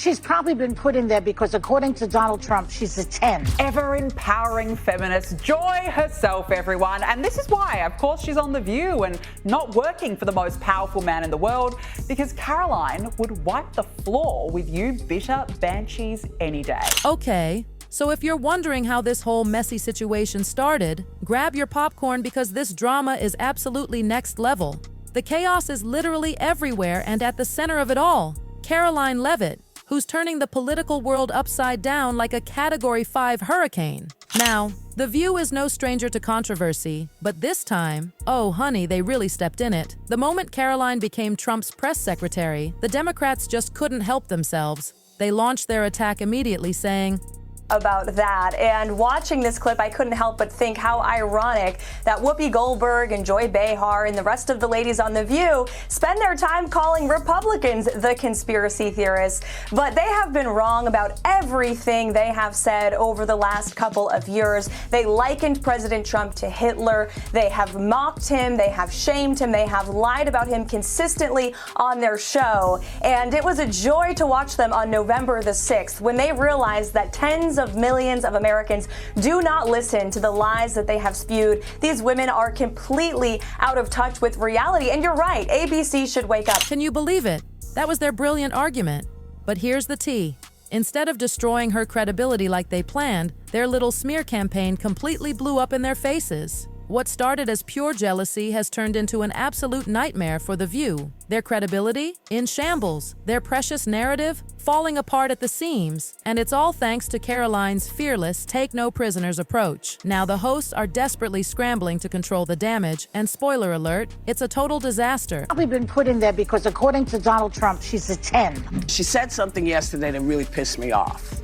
She's probably been put in there because, according to Donald Trump, she's a 10. Ever-empowering feminist, Joy herself, everyone. And this is why, of course, she's on The View and not working for the most powerful man in the world, because Karoline would wipe the floor with you bitter banshees any day. Okay, so if you're wondering how this whole messy situation started, grab your popcorn because this drama is absolutely next level. The chaos is literally everywhere, and at the center of it all, Karoline Leavitt, who's turning the political world upside down like a Category 5 hurricane. Now, The View is no stranger to controversy, but this time, oh honey, they really stepped in it. The moment Karoline became Trump's press secretary, the Democrats just couldn't help themselves. They launched their attack immediately, saying, about that. And watching this clip, I couldn't help but think how ironic that Whoopi Goldberg and Joy Behar and the rest of the ladies on The View spend their time calling Republicans the conspiracy theorists. But they have been wrong about everything they have said over the last couple of years. They likened President Trump to Hitler. They have mocked him. They have shamed him. They have lied about him consistently on their show. And it was a joy to watch them on November the 6th when they realized that tens of millions of Americans do not listen to the lies that they have spewed. These women are completely out of touch with reality. And you're right, ABC should wake up. Can you believe it? That was their brilliant argument. But here's the tea. Instead of destroying her credibility like they planned, their little smear campaign completely blew up in their faces. What started as pure jealousy has turned into an absolute nightmare for The View. Their credibility? In shambles. Their precious narrative? Falling apart at the seams. And it's all thanks to Karoline's fearless, take-no-prisoners approach. Now the hosts are desperately scrambling to control the damage, and spoiler alert, it's a total disaster. Probably been put in there because, according to Donald Trump, she's a 10. She said something yesterday that really pissed me off.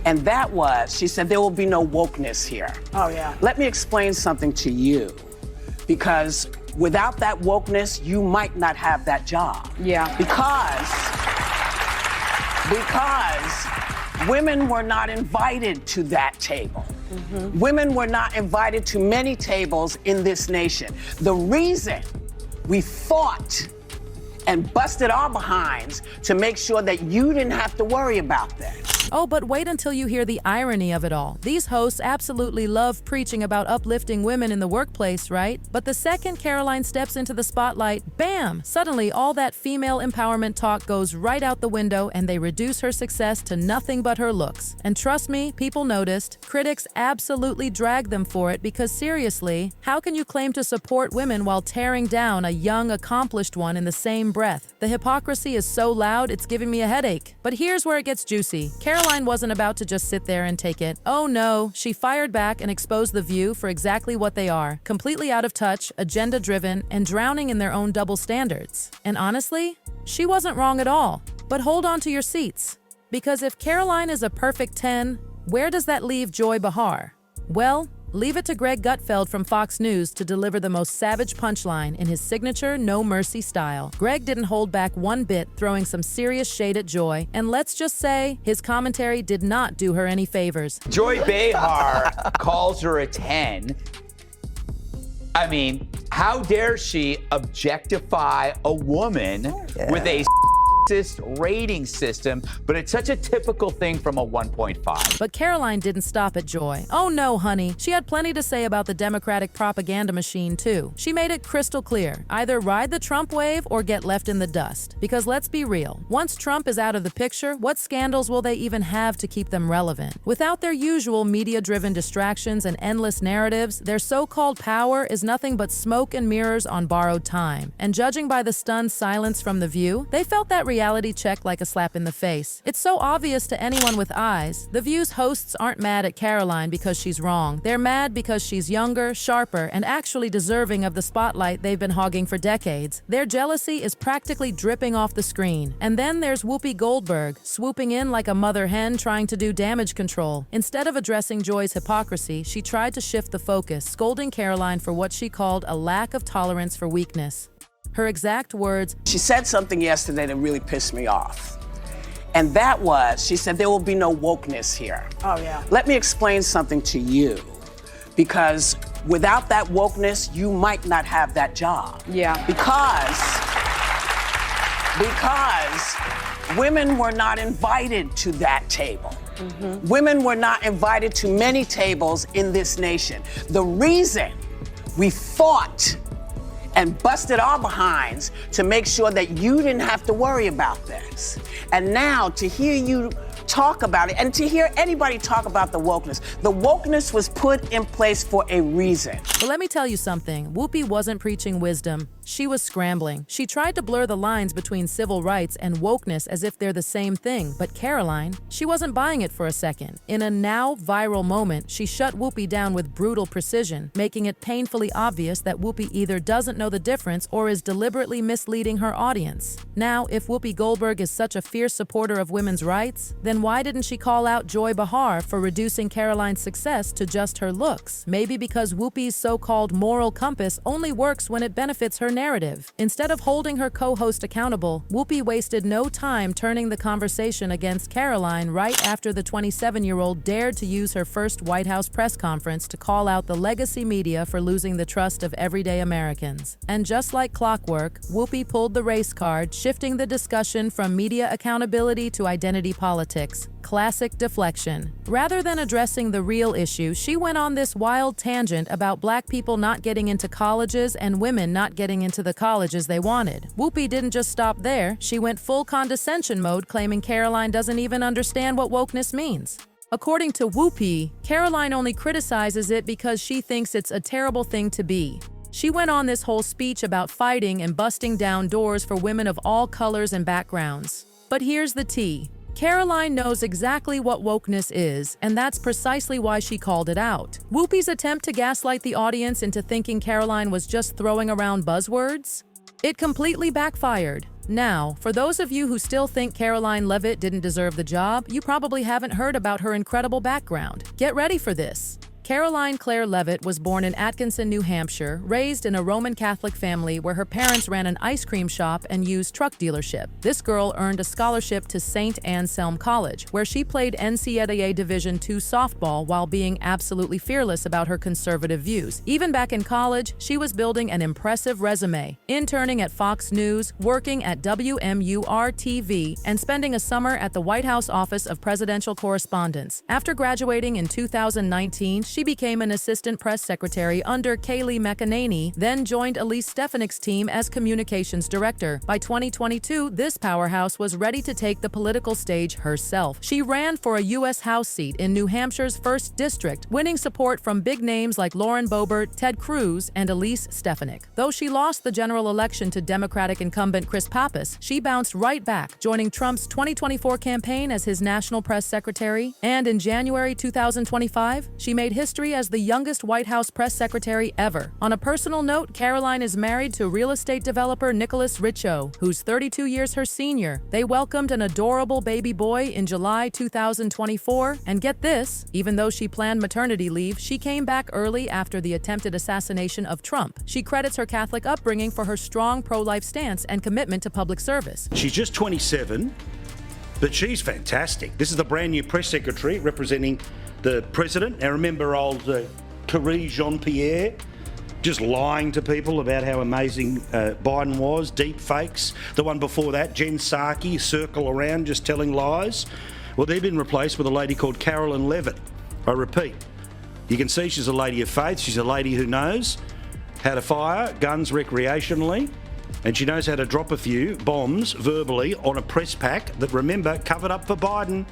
And that was, she said, there will be no wokeness here. Oh, yeah. Let me explain something to you, because without that wokeness, you might not have that job. Yeah. Because women were not invited to that table. Mm-hmm. Women were not invited to many tables in this nation. The reason we fought and busted our behinds to make sure that you didn't have to worry about that. Oh, but wait until you hear the irony of it all. These hosts absolutely love preaching about uplifting women in the workplace, right? But the second Karoline steps into the spotlight, bam! Suddenly all that female empowerment talk goes right out the window, and they reduce her success to nothing but her looks. And trust me, people noticed. Critics absolutely drag them for it because seriously, how can you claim to support women while tearing down a young, accomplished one in the same breath? The hypocrisy is so loud, it's giving me a headache. But here's where it gets juicy. Karoline wasn't about to just sit there and take it. Oh no, she fired back and exposed The View for exactly what they are. Completely out of touch, agenda-driven, and drowning in their own double standards. And honestly, she wasn't wrong at all. But hold on to your seats. Because if Karoline is a perfect 10, where does that leave Joy Behar? Well, leave it to Gutfeld from Fox News to deliver the most savage punchline in his signature no mercy style. Greg didn't hold back one bit, throwing some serious shade at Joy, and let's just say his commentary did not do her any favors. Joy Behar calls her a 10. I mean, how dare she objectify a woman with a rating system, but it's such a typical thing from a 1.5. But Karoline didn't stop at Joy. Oh no, honey. She had plenty to say about the Democratic propaganda machine, too. She made it crystal clear. Either ride the Trump wave or get left in the dust. Because let's be real. Once Trump is out of the picture, what scandals will they even have to keep them relevant? Without their usual media-driven distractions and endless narratives, their so-called power is nothing but smoke and mirrors on borrowed time. And judging by the stunned silence from The View, they felt that reality check like a slap in the face. It's so obvious to anyone with eyes. The View's hosts aren't mad at Karoline because she's wrong. They're mad because she's younger, sharper, and actually deserving of the spotlight they've been hogging for decades. Their jealousy is practically dripping off the screen. And then there's Whoopi Goldberg, swooping in like a mother hen trying to do damage control. Instead of addressing Joy's hypocrisy, she tried to shift the focus, scolding Karoline for what she called a lack of tolerance for weakness. Her exact words, she said something yesterday that really pissed me off. And that was, she said, there will be no wokeness here. Oh, yeah. Let me explain something to you, because without that wokeness, you might not have that job. Yeah. Because Because women were not invited to that table. Women were not invited to many tables in this nation. The reason we fought and busted our behinds to make sure that you didn't have to worry about this. And now to hear you talk about it and to hear anybody talk about the wokeness was put in place for a reason. But let me tell you something, Whoopi wasn't preaching wisdom. She was scrambling. She tried to blur the lines between civil rights and wokeness as if they're the same thing. But Karoline, she wasn't buying it for a second. In a now viral moment, she shut Whoopi down with brutal precision, making it painfully obvious that Whoopi either doesn't know the difference or is deliberately misleading her audience. Now, if Whoopi Goldberg is such a fierce supporter of women's rights, then why didn't she call out Joy Behar for reducing Karoline's success to just her looks? Maybe because Whoopi's so-called moral compass only works when it benefits her narrative. Instead of holding her co-host accountable, Whoopi wasted no time turning the conversation against Karoline right after the 27-year-old dared to use her first White House press conference to call out the legacy media for losing the trust of everyday Americans. And just like clockwork, Whoopi pulled the race card, shifting the discussion from media accountability to identity politics. Classic deflection. Rather than addressing the real issue, she went on this wild tangent about black people not getting into colleges and women not getting into the colleges they wanted. Whoopi didn't just stop there, she went full condescension mode, claiming Karoline doesn't even understand what wokeness means. According to Whoopi, Karoline only criticizes it because she thinks it's a terrible thing to be. She went on this whole speech about fighting and busting down doors for women of all colors and backgrounds. But here's the tea. Karoline knows exactly what wokeness is, and that's precisely why she called it out. Whoopi's attempt to gaslight the audience into thinking Karoline was just throwing around buzzwords? It completely backfired. Now, for those of you who still think Karoline Leavitt didn't deserve the job, you probably haven't heard about her incredible background. Get ready for this. Karoline Claire Leavitt was born in Atkinson, New Hampshire, raised in a Roman Catholic family where her parents ran an ice cream shop and used truck dealership. This girl earned a scholarship to St. Anselm College, where she played NCAA Division II softball while being absolutely fearless about her conservative views. Even back in college, she was building an impressive resume, interning at Fox News, working at WMUR-TV, and spending a summer at the White House Office of Presidential Correspondence. After graduating in 2019, she became an assistant press secretary under Kayleigh McEnany, then joined Elise Stefanik's team as communications director. By 2022, this powerhouse was ready to take the political stage herself. She ran for a U.S. House seat in New Hampshire's 1st District, winning support from big names like Lauren Boebert, Ted Cruz, and Elise Stefanik. Though she lost the general election to Democratic incumbent Chris Pappas, she bounced right back, joining Trump's 2024 campaign as his national press secretary. And in January 2025, she made history as the youngest White House press secretary ever. On a personal note, Karoline is married to real estate developer Nicholas Richo, who's 32 years her senior. They welcomed an adorable baby boy in July 2024, and get this, even though she planned maternity leave, she came back early after the attempted assassination of Trump. She credits her Catholic upbringing for her strong pro-life stance and commitment to public service. She's just 27, but she's fantastic. This is the brand new press secretary representing the president. Now remember old Karoline Jean-Pierre just lying to people about how amazing Biden was, deep fakes. The one before that, Jen Psaki, circle around just telling lies. Well, they've been replaced with a lady called Karoline Leavitt. I repeat, you can see she's a lady of faith. She's a lady who knows how to fire guns recreationally, and she knows how to drop a few bombs verbally on a press pack that, remember, covered up for Biden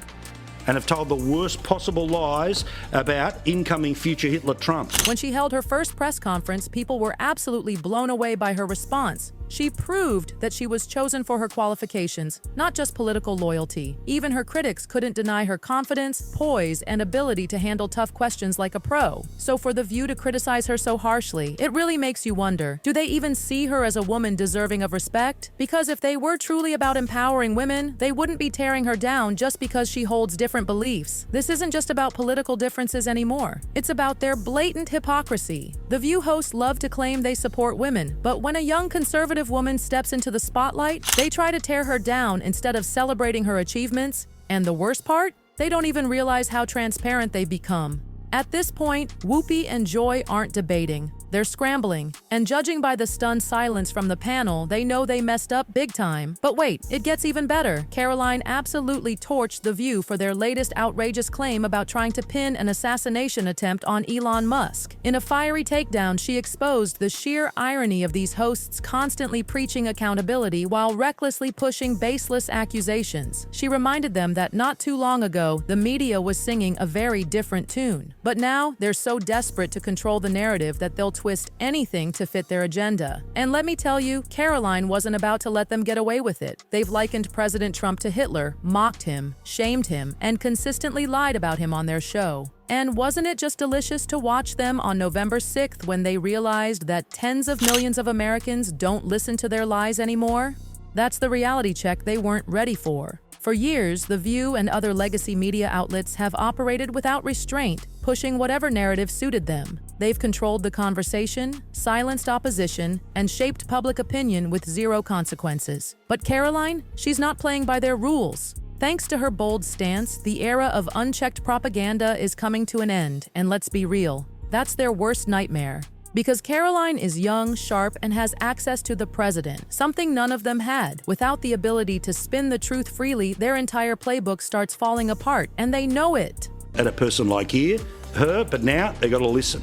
and have told the worst possible lies about incoming future Hitler Trump. When she held her first press conference, people were absolutely blown away by her response. She proved that she was chosen for her qualifications, not just political loyalty. Even her critics couldn't deny her confidence, poise, and ability to handle tough questions like a pro. So for The View to criticize her so harshly, it really makes you wonder, do they even see her as a woman deserving of respect? Because if they were truly about empowering women, they wouldn't be tearing her down just because she holds different beliefs. This isn't just about political differences anymore. It's about their blatant hypocrisy. The View hosts love to claim they support women, but when a young conservative woman steps into the spotlight, they try to tear her down instead of celebrating her achievements. And the worst part? They don't even realize how transparent they've become. At this point, Whoopi and Joy aren't debating. they're scrambling. And judging by the stunned silence from the panel, they know they messed up big time. But wait, it gets even better. Karoline absolutely torched The View for their latest outrageous claim about trying to pin an assassination attempt on Elon Musk. In a fiery takedown, she exposed the sheer irony of these hosts constantly preaching accountability while recklessly pushing baseless accusations. She reminded them that not too long ago, the media was singing a very different tune. But now, they're so desperate to control the narrative that they'll twist anything to fit their agenda. And let me tell you, Karoline wasn't about to let them get away with it. They've likened President Trump to Hitler, mocked him, shamed him, and consistently lied about him on their show. And wasn't it just delicious to watch them on November 6th when they realized that tens of millions of Americans don't listen to their lies anymore? That's the reality check they weren't ready for. For years, The View and other legacy media outlets have operated without restraint, pushing whatever narrative suited them. They've controlled the conversation, silenced opposition, and shaped public opinion with zero consequences. But Karoline, she's not playing by their rules. Thanks to her bold stance, the era of unchecked propaganda is coming to an end, and let's be real, that's their worst nightmare. Because Karoline is young, sharp, and has access to the president, something none of them had. Without the ability to spin the truth freely, their entire playbook starts falling apart, and they know it. At a person like her, but now they got to listen.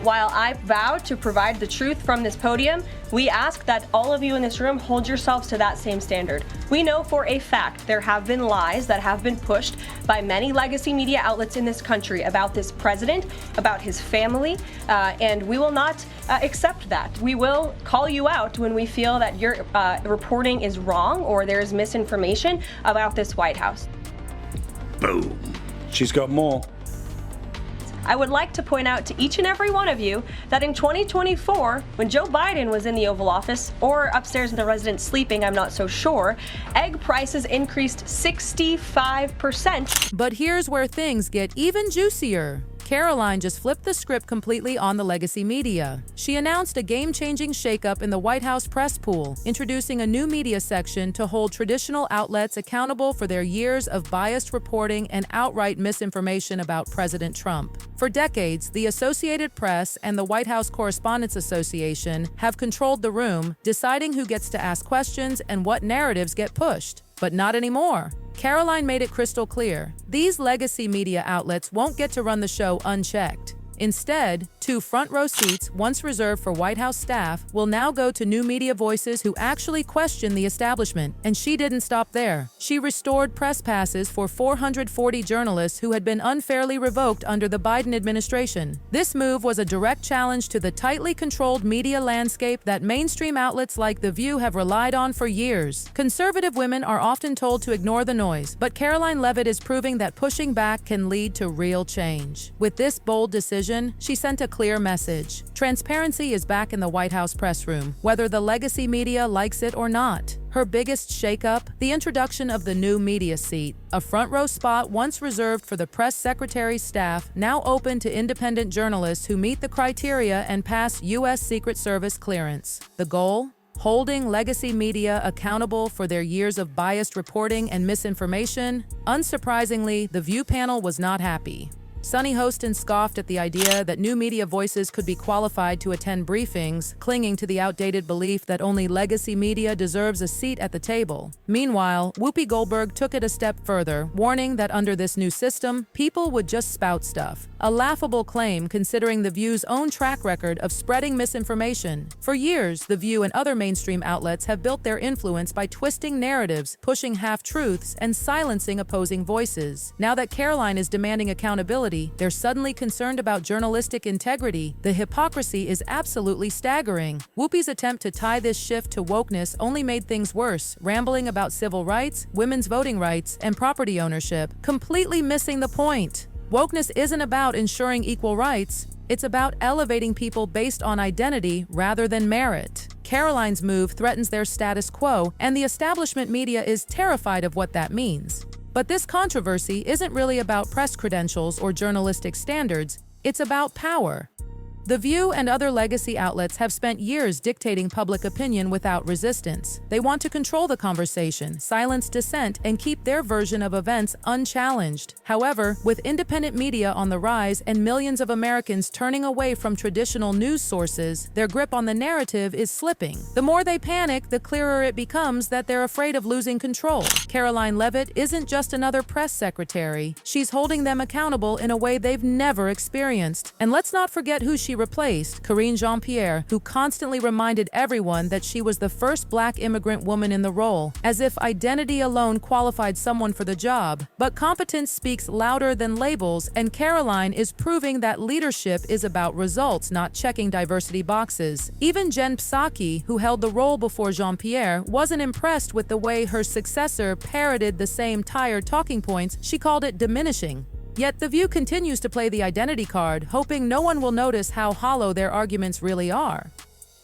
While I vow to provide the truth from this podium, we ask that all of you in this room hold yourselves to that same standard. We know for a fact there have been lies that have been pushed by many legacy media outlets in this country about this president, about his family, and we will not accept that. We will call you out when we feel that your reporting is wrong or there is misinformation about this White House. Boom. She's got more. I would like to point out to each and every one of you that in 2024, when Joe Biden was in the Oval Office, or upstairs in the residence sleeping, I'm not so sure, egg prices increased 65%. But here's where things get even juicier. Karoline just flipped the script completely on the legacy media. She announced a game-changing shakeup in the White House press pool, introducing a new media section to hold traditional outlets accountable for their years of biased reporting and outright misinformation about President Trump. For decades, the Associated Press and the White House Correspondents Association have controlled the room, deciding who gets to ask questions and what narratives get pushed. But not anymore. Karoline made it crystal clear. These legacy media outlets won't get to run the show unchecked. Instead, 2 front-row seats, once reserved for White House staff, will now go to new media voices who actually question the establishment. And she didn't stop there. She restored press passes for 440 journalists who had been unfairly revoked under the Biden administration. This move was a direct challenge to the tightly controlled media landscape that mainstream outlets like The View have relied on for years. Conservative women are often told to ignore the noise, but Karoline Leavitt is proving that pushing back can lead to real change. With this bold decision, she sent a clear message. Transparency is back in the White House press room, whether the legacy media likes it or not. Her biggest shakeup? The introduction of the new media seat, a front-row spot once reserved for the press secretary's staff, now open to independent journalists who meet the criteria and pass U.S. Secret Service clearance. The goal? Holding legacy media accountable for their years of biased reporting and misinformation? Unsurprisingly, the View panel was not happy. Sunny Hostin scoffed at the idea that new media voices could be qualified to attend briefings, clinging to the outdated belief that only legacy media deserves a seat at the table. Meanwhile, Whoopi Goldberg took it a step further, warning that under this new system, people would just spout stuff. A laughable claim considering The View's own track record of spreading misinformation. For years, The View and other mainstream outlets have built their influence by twisting narratives, pushing half-truths, and silencing opposing voices. Now that Karoline is demanding accountability, they're suddenly concerned about journalistic integrity. The hypocrisy is absolutely staggering. Whoopi's attempt to tie this shift to wokeness only made things worse, rambling about civil rights, women's voting rights, and property ownership, completely missing the point. Wokeness isn't about ensuring equal rights. It's about elevating people based on identity rather than merit. Karoline's move threatens their status quo, and the establishment media is terrified of what that means. But this controversy isn't really about press credentials or journalistic standards, it's about power. The View and other legacy outlets have spent years dictating public opinion without resistance. They want to control the conversation, silence dissent, and keep their version of events unchallenged. However, with independent media on the rise and millions of Americans turning away from traditional news sources, their grip on the narrative is slipping. The more they panic, the clearer it becomes that they're afraid of losing control. Karoline Leavitt isn't just another press secretary. She's holding them accountable in a way they've never experienced. And let's not forget who she replaced, Karine Jean-Pierre, who constantly reminded everyone that she was the first Black immigrant woman in the role, as if identity alone qualified someone for the job. But competence speaks louder than labels, and Karoline is proving that leadership is about results, not checking diversity boxes. Even Jen Psaki, who held the role before Jean-Pierre, wasn't impressed with the way her successor parroted the same tired talking points. She called it diminishing. Yet The View continues to play the identity card, hoping no one will notice how hollow their arguments really are.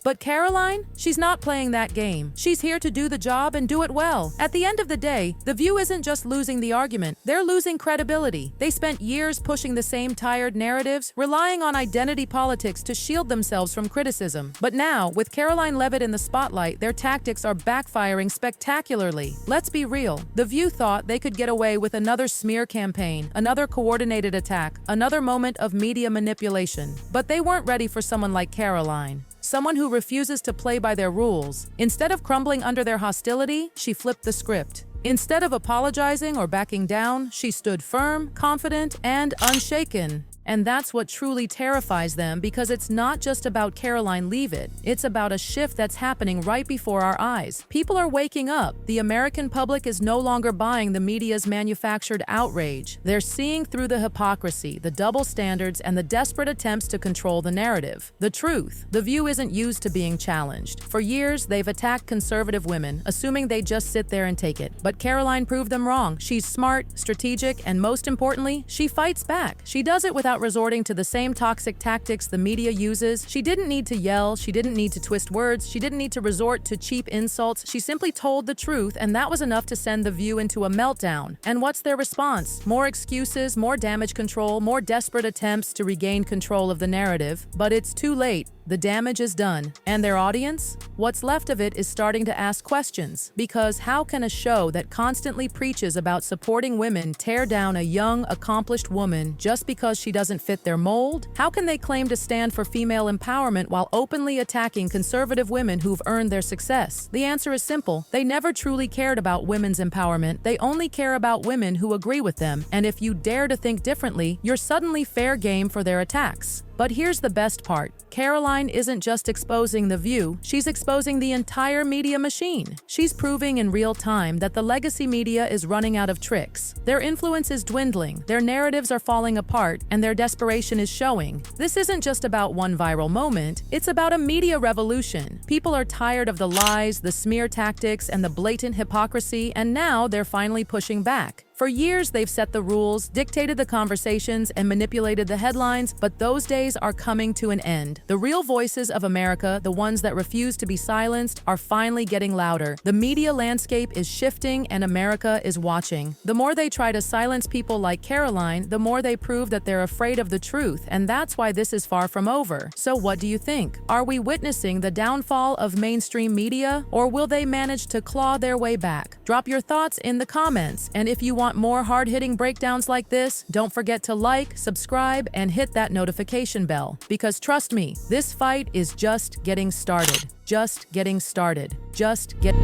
But Karoline, she's not playing that game. She's here to do the job and do it well. At the end of the day, The View isn't just losing the argument, they're losing credibility. They spent years pushing the same tired narratives, relying on identity politics to shield themselves from criticism. But now, with Karoline Leavitt in the spotlight, their tactics are backfiring spectacularly. Let's be real. The View thought they could get away with another smear campaign, another coordinated attack, another moment of media manipulation. But they weren't ready for someone like Karoline. Someone who refuses to play by their rules. Instead of crumbling under their hostility, she flipped the script. Instead of apologizing or backing down, she stood firm, confident, and unshaken. And that's what truly terrifies them, because it's not just about Karoline Leavitt. It's about a shift that's happening right before our eyes. People are waking up. The American public is no longer buying the media's manufactured outrage. They're seeing through the hypocrisy, the double standards, and the desperate attempts to control the narrative. The truth. The View isn't used to being challenged. For years, they've attacked conservative women, assuming they just sit there and take it. But Karoline proved them wrong. She's smart, strategic, and most importantly, she fights back. She does it without resorting to the same toxic tactics the media uses. She didn't need to yell, she didn't need to twist words, she didn't need to resort to cheap insults. She simply told the truth, and that was enough to send The View into a meltdown. And what's their response? More excuses, more damage control, more desperate attempts to regain control of the narrative. But it's too late. The damage is done. And their audience? What's left of it is starting to ask questions. Because how can a show that constantly preaches about supporting women tear down a young, accomplished woman just because she doesn't fit their mold? How can they claim to stand for female empowerment while openly attacking conservative women who've earned their success? The answer is simple. They never truly cared about women's empowerment. They only care about women who agree with them. And if you dare to think differently, you're suddenly fair game for their attacks. But here's the best part. Karoline isn't just exposing The View, she's exposing the entire media machine. She's proving in real time that the legacy media is running out of tricks. Their influence is dwindling, their narratives are falling apart, and their desperation is showing. This isn't just about one viral moment, it's about a media revolution. People are tired of the lies, the smear tactics, and the blatant hypocrisy, and now they're finally pushing back. For years, they've set the rules, dictated the conversations, and manipulated the headlines, but those days are coming to an end. The real voices of America, the ones that refuse to be silenced, are finally getting louder. The media landscape is shifting, and America is watching. The more they try to silence people like Karoline, the more they prove that they're afraid of the truth, and that's why this is far from over. So what do you think? Are we witnessing the downfall of mainstream media, or will they manage to claw their way back? Drop your thoughts in the comments, and if you want more hard-hitting breakdowns like this, don't forget to like, subscribe, and hit that notification bell. Because trust me, this fight is just getting started. Just getting started. Just get...